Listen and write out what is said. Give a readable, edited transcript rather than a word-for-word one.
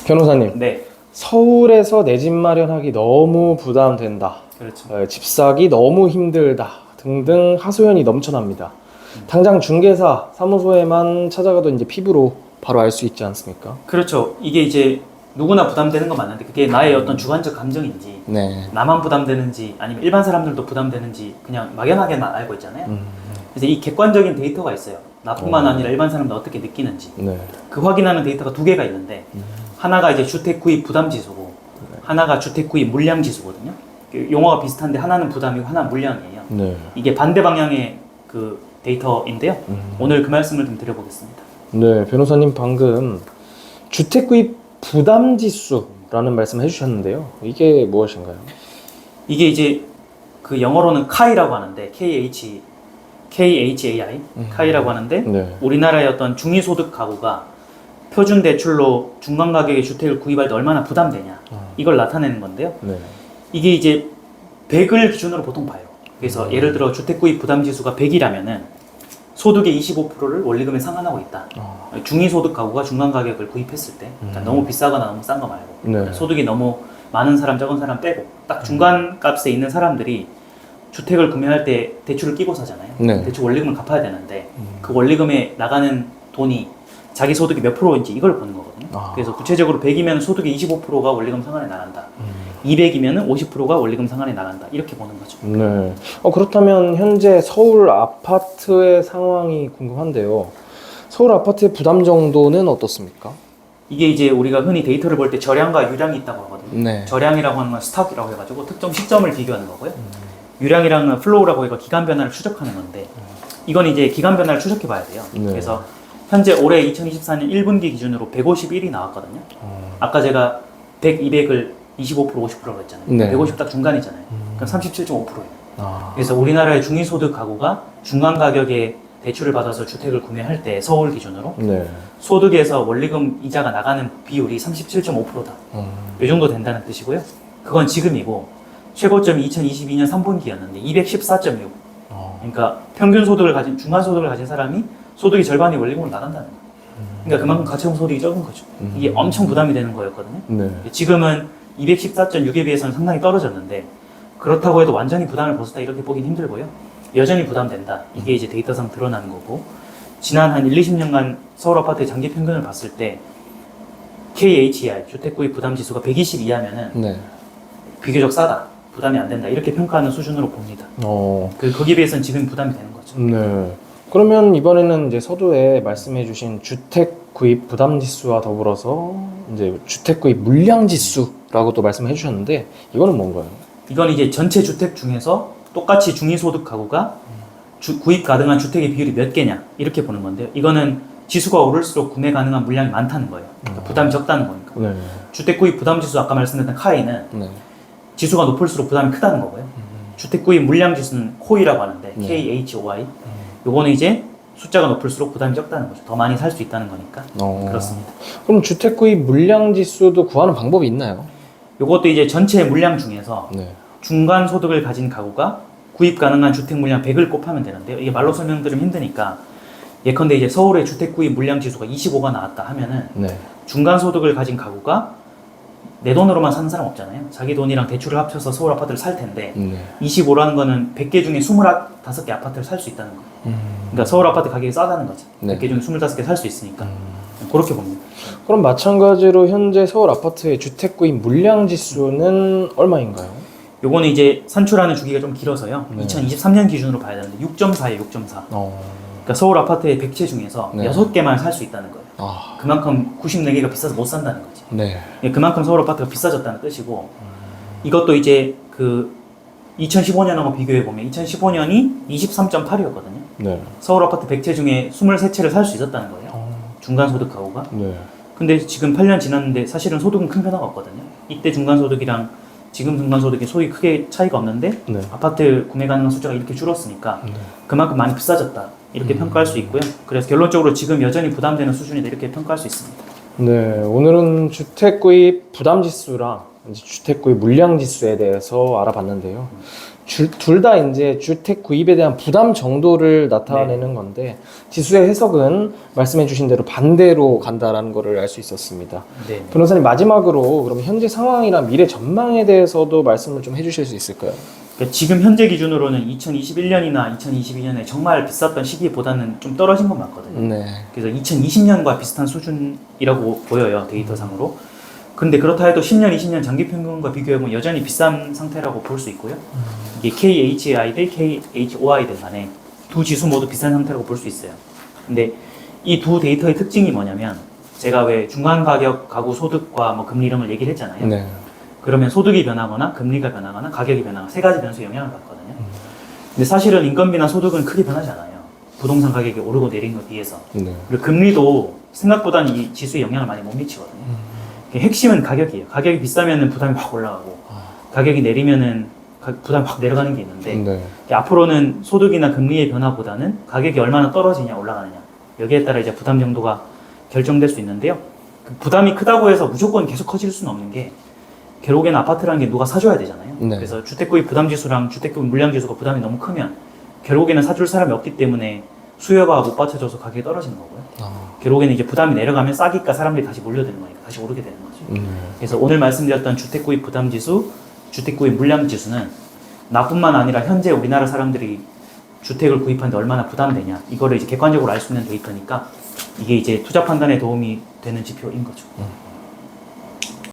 변호사님, 네, 서울에서 내 집 마련하기 너무 부담된다. 그렇죠. 집 사기 너무 힘들다. 등등 하소연이 넘쳐납니다. 당장 중개사 사무소에만 찾아가도 이제 피부로 바로 알 수 있지 않습니까? 그렇죠. 이게 이제 누구나 부담되는 건 맞는데 그게 나의 어떤 주관적 감정인지 네. 나만 부담되는지 아니면 일반 사람들도 부담되는지 그냥 막연하게만 알고 있잖아요. 그래서 이 객관적인 데이터가 있어요. 나뿐만 아니라 일반 사람도 어떻게 느끼는지 네. 그 확인하는 데이터가 두 개가 있는데 하나가 이제 주택 구입 부담 지수고 하나가 주택 구입 물량 지수거든요. 용어가 비슷한데 하나는 부담이고 하나는 물량이에요. 네. 이게 반대 방향의 그 데이터인데요. 오늘 그 말씀을 좀 드려보겠습니다. 네, 변호사님 방금 주택 구입 부담 지수라는 말씀을 해주셨는데요. 이게 무엇인가요? 이게 이제 그 영어로는 CAI라고 하는데 KHAI, CAI라고 하는데 네. 우리나라의 어떤 중위소득 가구가 표준 대출로 중간 가격의 주택을 구입할 때 얼마나 부담되냐 이걸 나타내는 건데요. 네. 이게 이제 100을 기준으로 보통 봐요. 그래서 예를 들어 주택 구입 부담 지수가 100이라면은 소득의 25%를 원리금에 상환하고 있다. 중위소득 가구가 중간 가격을 구입했을 때, 그러니까 너무 비싸거나 너무 싼 거 말고, 네. 소득이 너무 많은 사람, 적은 사람 빼고, 딱 중간 값에 있는 사람들이 주택을 구매할 때 대출을 끼고 사잖아요. 네. 대출 원리금을 갚아야 되는데, 그 원리금에 나가는 돈이 자기 소득이 몇 프로인지 이걸 보는 거거든요. 그래서 구체적으로 100이면 소득의 25%가 원리금 상환에 나간다. 200이면 50%가 원리금 상환에 나간다. 이렇게 보는 거죠. 네. 그렇다면 현재 서울 아파트의 상황이 궁금한데요. 서울 아파트의 부담 정도는 어떻습니까? 이게 이제 우리가 흔히 데이터를 볼 때 저량과 유량이 있다고 하거든요. 네. 저량이라고 하는 건 스톡이라고 해가지고 특정 시점을 비교하는 거고요. 유량이랑은 플로우라고 해서 기간 변화를 추적하는 건데 이건 이제 기간 변화를 추적해 봐야 돼요. 네. 그래서 현재 올해 2024년 1분기 기준으로 151이 나왔거든요. 아까 제가 100, 200을 25%, 50%라고 했잖아요. 네. 150 딱 중간이잖아요. 그럼 37.5%예요. 그래서 우리나라의 중위소득 가구가 중간 가격에 대출을 받아서 주택을 구매할 때 서울 기준으로 네. 소득에서 원리금 이자가 나가는 비율이 37.5%다. 이 정도 된다는 뜻이고요. 그건 지금이고 최고점이 2022년 3분기였는데 214.6. 그러니까 평균 소득을 가진 중간 소득을 가진 사람이 소득의 절반이 원리금으로 나간다는 거예요. 그러니까 그만큼 가처분 소득이 적은 거죠. 이게 엄청 부담이 되는 거였거든요. 네. 지금은 214.6에 비해서는 상당히 떨어졌는데 그렇다고 해도 완전히 부담을 벗었다 이렇게 보긴 힘들고요. 여전히 부담된다. 이게 이제 데이터상 드러나는 거고 지난 한 1, 20년간 서울 아파트의 장기 평균을 봤을 때 KHI 주택구입 부담 지수가 120 이하면은 네. 비교적 싸다. 부담이 안 된다. 이렇게 평가하는 수준으로 봅니다. 거기에 비해서는 지금 부담이 되는 거죠. 네. 그러면 이번에는 이제 서두에 말씀해주신 주택 구입 부담 지수와 더불어서 이제 주택 구입 물량 지수라고 또 말씀해 주셨는데 이거는 뭔가요? 이건 이제 전체 주택 중에서 똑같이 중위소득 가구가 구입 가능한 주택의 비율이 몇 개냐 이렇게 보는 건데요. 이거는 지수가 오를수록 구매 가능한 물량이 많다는 거예요. 그러니까 부담이 적다는 거니까. 네. 주택 구입 부담 지수 아까 말씀드렸던 카이는 네. 지수가 높을수록 부담이 크다는 거고요. 주택 구입 물량 지수는 코이라고 하는데 네. KHOI. 요거는 이제 숫자가 높을수록 부담이 적다는 거죠. 더 많이 살 수 있다는 거니까. 그렇습니다. 그럼 주택 구입 물량 지수도 구하는 방법이 있나요? 요것도 이제 전체 물량 중에서 네. 중간 소득을 가진 가구가 구입 가능한 주택 물량 100을 곱하면 되는데요. 이게 말로 설명드리면 힘드니까 예컨대 이제 서울의 주택 구입 물량 지수가 25가 나왔다 하면은 네. 중간 소득을 가진 가구가 내 돈으로만 사는 사람 없잖아요. 자기 돈이랑 대출을 합쳐서 서울 아파트를 살 텐데 25라는 거는 100개 중에 25개 아파트를 살 수 있다는 거예요. 그러니까 서울 아파트 가격이 싸다는 거죠. 네. 100개 중에 25개 살 수 있으니까. 그렇게 봅니다. 그럼 마찬가지로 현재 서울 아파트의 주택 구입 물량 지수는 얼마인가요? 요거는 이제 산출하는 주기가 좀 길어서요. 네. 2023년 기준으로 봐야 되는데 6.4예요. 6.4. 그러니까 서울 아파트의 100채 중에서 네. 6개만 살 수 있다는 거예요. 그만큼 94개가 비싸서 못 산다는 거지. 네. 그만큼 서울 아파트가 비싸졌다는 뜻이고 이것도 이제 그 2015년하고 비교해 보면 2015년이 23.8이었거든요. 네. 서울 아파트 100채 중에 23채를 살 수 있었다는 거예요. 중간 소득 가구가. 네. 근데 지금 8년 지났는데 사실은 소득은 큰 변화가 없거든요. 이때 중간 소득이랑 지금 중간 소득이 소위 크게 차이가 없는데 네. 아파트 구매 가능한 숫자가 이렇게 줄었으니까 그만큼 많이 비싸졌다. 이렇게 평가할 수 있고요. 그래서 결론적으로 지금 여전히 부담되는 수준이다. 이렇게 평가할 수 있습니다. 네, 오늘은 주택 구입 부담 지수랑 이제 주택 구입 물량 지수에 대해서 알아봤는데요. 둘 다 이제 주택 구입에 대한 부담 정도를 나타내는 건데 지수의 해석은 말씀해주신 대로 반대로 간다라는 거를 알 수 있었습니다. 네. 변호사님 마지막으로 그럼 현재 상황이나 미래 전망에 대해서도 말씀을 좀 해주실 수 있을까요? 그러니까 지금 현재 기준으로는 2021년이나 2022년에 정말 비쌌던 시기보다는 좀 떨어진 건 맞거든요. 네. 그래서 2020년과 비슷한 수준이라고 보여요, 데이터상으로. 근데 그렇다 해도 10년, 20년 장기 평균과 비교해보면 여전히 비싼 상태라고 볼 수 있고요. 이게 KHI 대 KHOI든 간에 두 지수 모두 비싼 상태라고 볼 수 있어요. 근데 이 두 데이터의 특징이 뭐냐면 제가 왜 중간 가격, 가구 소득과 뭐 금리 이런 걸 얘기를 했잖아요. 네. 그러면 소득이 변하거나 금리가 변하거나 가격이 변하거나 세 가지 변수에 영향을 받거든요. 근데 사실은 인건비나 소득은 크게 변하지 않아요. 부동산 가격이 오르고 내린 것에 비해서. 네. 그리고 금리도 생각보다는 이 지수에 영향을 많이 못 미치거든요. 핵심은 가격이에요. 가격이 비싸면 부담이 확 올라가고 가격이 내리면은 부담이 확 내려가는 게 있는데 네. 앞으로는 소득이나 금리의 변화보다는 가격이 얼마나 떨어지냐 올라가느냐 여기에 따라 이제 부담 정도가 결정될 수 있는데요. 그 부담이 크다고 해서 무조건 계속 커질 수는 없는 게 결국에는 아파트라는 게 누가 사줘야 되잖아요. 네. 그래서 주택구입 부담지수랑 주택구입 물량지수가 부담이 너무 크면 결국에는 사줄 사람이 없기 때문에 수요가 못 받쳐줘서 가격이 떨어지는 거고요. 결국에는 이제 부담이 내려가면 싸기까 사람들이 다시 몰려드는 거니까 다시 오르게 되는 거죠. 그래서 오늘 말씀드렸던 주택구입 부담지수, 주택구입 물량지수는 나뿐만 아니라 현재 우리나라 사람들이 주택을 구입하는데 얼마나 부담되냐 이거를 이제 객관적으로 알 수 있는 데이터니까 이게 이제 투자 판단에 도움이 되는 지표인 거죠.